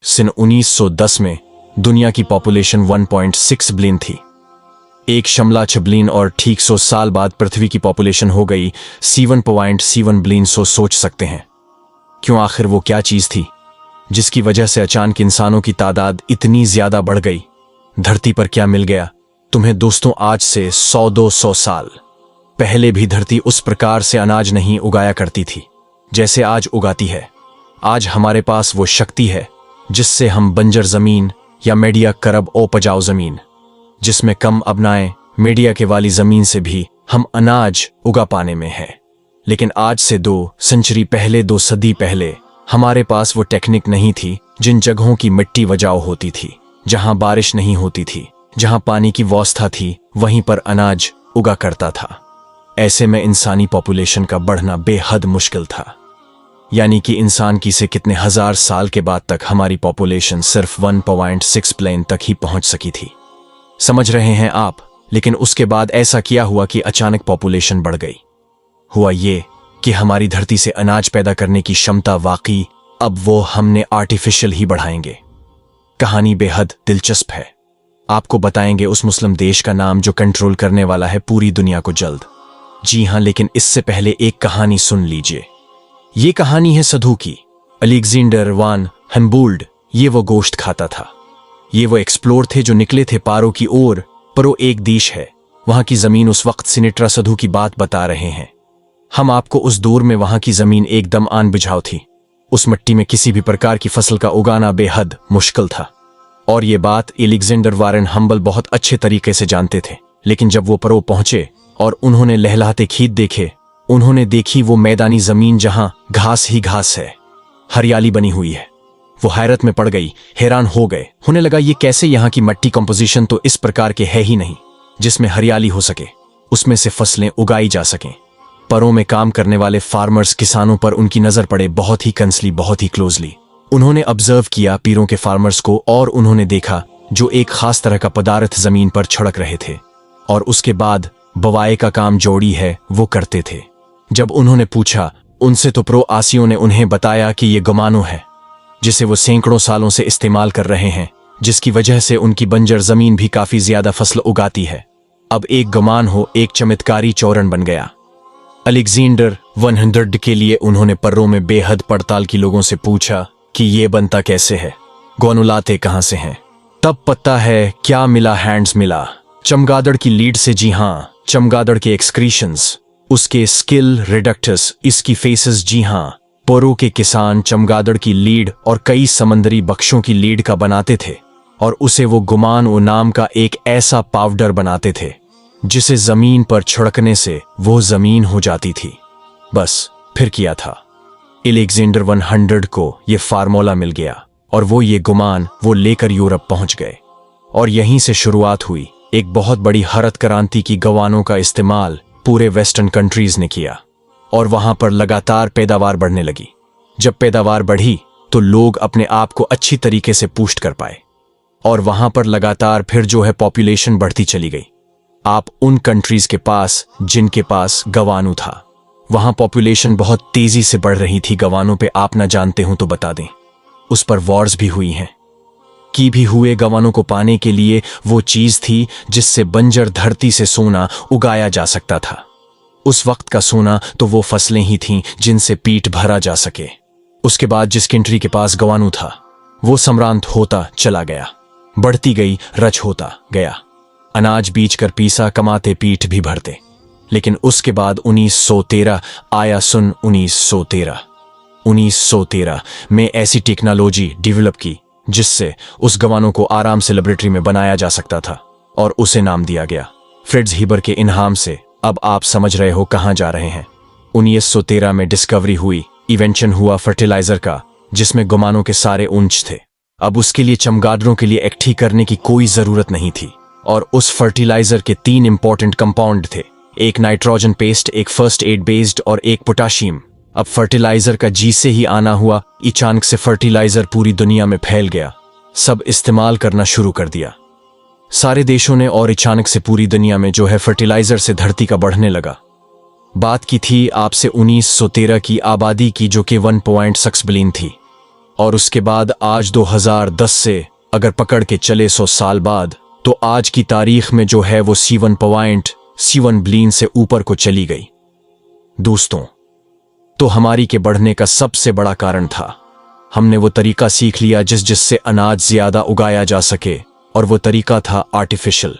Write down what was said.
सन 1910 में दुनिया की पॉपुलेशन 1.6 बिलियन थी। एक शमला 6 बिलियन और ठीक 100 साल बाद पृथ्वी की पॉपुलेशन हो गई 7.7 बिलियन। सोच सकते हैं क्यों, आखिर वो क्या चीज थी जिसकी वजह से अचानक इंसानों की तादाद इतनी ज्यादा बढ़ गई। धरती पर क्या मिल गया तुम्हें दोस्तों? आज से 100-200 साल पहले भी धरती उस प्रकार से अनाज नहीं उगाया करती थी जैसे आज उगाती है। आज हमारे पास वो शक्ति है जिससे हम बंजर जमीन या मीडिया करब उपजाऊ जमीन जिसमें कम अपनाएं मीडिया के वाली जमीन से भी हम अनाज उगा पाने में है। लेकिन आज से 2 सेंचुरी पहले, 2 सदी पहले हमारे पास वो टेक्निक नहीं थी। जिन जगहों की मिट्टी उपजाऊ होती थी, जहां बारिश नहीं होती थी, जहां पानी की व्यवस्था थी, वहीं पर अनाज उगा करता था। ऐसे में इंसानी पॉपुलेशन का बढ़ना बेहद मुश्किल था। यानी कि इंसान की से कितने हजार साल के बाद तक हमारी पॉपुलेशन सिर्फ 1.6 बिलियन तक ही पहुंच सकी थी। समझ रहे हैं आप? लेकिन उसके बाद ऐसा क्या हुआ कि अचानक पॉपुलेशन बढ़ गई? हुआ ये कि हमारी धरती से अनाज पैदा करने की क्षमता वाकई अब वो हमने आर्टिफिशियल ही बढ़ाएंगे। कहानी बेहद दिलचस्प है। आपको बताएंगे उस मुस्लिम देश का नाम जो कंट्रोल करने वाला है पूरी दुनिया को जल्द। जी हां, लेकिन इससे पहले एक कहानी सुन लीजिए। ये कहानी है साधु की। अलेक्जेंडर वान हम्बोल्ट ये वो गोश्त खाता था। ये वो एक्सप्लोर थे जो निकले थे पारो की ओर। परो एक देश है, वहां की जमीन उस वक्त सिनेट्रा साधु की बात बता रहे हैं। हम आपको उस दौर में वहां की जमीन एकदम आन बुझाऊ थी। उस मिट्टी में किसी भी प्रकार की फसल का उगाना बेहद मुश्किल था और ये बात अलेक्जेंडर वारेन हम्बल बहुत अच्छे तरीके से जानते थे। लेकिन जब वो परो पहुंचे और उन्होंने लहलहाते खेत देखे, उन्होंने देखी वो मैदानी जमीन जहां घास ही घास है, हरियाली बनी हुई है। वो हैरत में पड़ गई, हैरान हो गए। होने लगा ये कैसे? यहाँ की मिट्टी कंपोजिशन तो इस प्रकार के है ही नहीं जिसमें हरियाली हो सके, उसमें से फसलें उगाई जा सकें। परों में काम करने वाले फार्मर्स किसानों पर उनकी नजर पड़े बहुत ही कंसली, बहुत ही क्लोजली। उन्होंने ऑब्जर्व किया पीरों के फार्मर्स को और उन्होंने देखा जो एक खास तरह का पदार्थ जमीन पर छिड़क रहे थे और उसके बाद बवाए का काम जोड़ी है वो करते थे। जब उन्होंने पूछा उनसे तो प्रो आसियों ने उन्हें बताया कि ये गुमानो है जिसे वो सैकड़ों सालों से इस्तेमाल कर रहे हैं, जिसकी वजह से उनकी बंजर जमीन भी काफी ज्यादा फसल उगाती है। अब एक गुमान हो एक चमत्कारी चौरन बन गया। अलेक्जेंडर 100 के लिए उन्होंने पर्रों में बेहद पड़ताल की लोगों से पूछा कि ये बनता कैसे है, गोनुलाते कहां से हैं। तब पता है क्या मिला, हैंड्स मिला चमगादड़ की लीड से। जी हां, चमगादड़ के एक्सक्रीशंस, उसके स्किल रिडक्टस, इसकी फेसेस। जी हां, पोरो के किसान चमगादड़ की लीड और कई समंदरी बख्शों की लीड का बनाते थे और उसे वो गुमान ओ नाम का एक ऐसा पाउडर बनाते थे जिसे जमीन पर छिड़कने से वो जमीन हो जाती थी। बस फिर किया था। अलेक्जेंडर 100 को ये फार्मूला मिल गया और वो ये गुमान वो लेकर यूरोप पहुंच गए और यहीं से शुरुआत हुई एक बहुत बड़ी हरत क्रांति की। गवानों का इस्तेमाल पूरे वेस्टर्न कंट्रीज ने किया और वहां पर लगातार पैदावार बढ़ने लगी। जब पैदावार बढ़ी तो लोग अपने आप को अच्छी तरीके से पुष्ट कर पाए और वहां पर लगातार फिर जो है पॉपुलेशन बढ़ती चली गई। आप उन कंट्रीज के पास जिनके पास गवानू था, वहां पॉपुलेशन बहुत तेजी से बढ़ रही थी। गवानों पे आप ना जानते हो तो बता दें, उस पर वॉर्स भी हुई हैं की भी हुए। गवानों को पाने के लिए वो चीज थी जिससे बंजर धरती से सोना उगाया जा सकता था। उस वक्त का सोना तो वो फसलें ही थीं जिनसे पेट भरा जा सके। उसके बाद जिस कंट्री के पास गवानू था वो सम्रांत होता चला गया, बढ़ती गई, रच होता गया। अनाज बीच कर पीसा, कमाते पीठ भी भरते। लेकिन उसके बाद 1913 आया। सुन 1913 में ऐसी टेक्नोलॉजी डेवलप की जिससे उस गवानों को आराम से लेबोरेटरी में बनाया जा सकता था और उसे नाम दिया गया फ्रिट्ज हीबर के इनाम से। अब आप समझ रहे हो कहां जा रहे हैं। 1913 में डिस्कवरी हुई, इन्वेंशन हुआ फर्टिलाइजर का जिसमें गुमानों के सारे उंच थे। अब उसके लिए चमगादड़ों के लिए इकट्ठी करने की कोई जरूरत नहीं थी और उस फर्टिलाइजर के 3 इंपॉर्टेंट कंपाउंड थे, एक नाइट्रोजन पेस्ट, एक फर्स्ट एड बेस्ड और एक पोटाशियम। अब फर्टिलाइजर का जी से ही आना हुआ। अचानक से फर्टिलाइजर पूरी दुनिया में फैल गया, सब इस्तेमाल करना शुरू कर दिया सारे देशों ने और अचानक से पूरी दुनिया में जो है फर्टिलाइजर से धरती का बढ़ने लगा। बात की थी आपसे 1913 की आबादी की जो कि 1.6 बिलियन थी और उसके बाद आज 2010 से अगर पकड़ के चले 100 साल बाद, तो आज की तारीख में जो है वो C1 बिलियन से ऊपर को चली गई। दोस्तों, तो हमारी के बढ़ने का सबसे बड़ा कारण था, हमने वो तरीका सीख लिया जिससे अनाज ज्यादा उगाया जा सके, और वो तरीका था आर्टिफिशियल।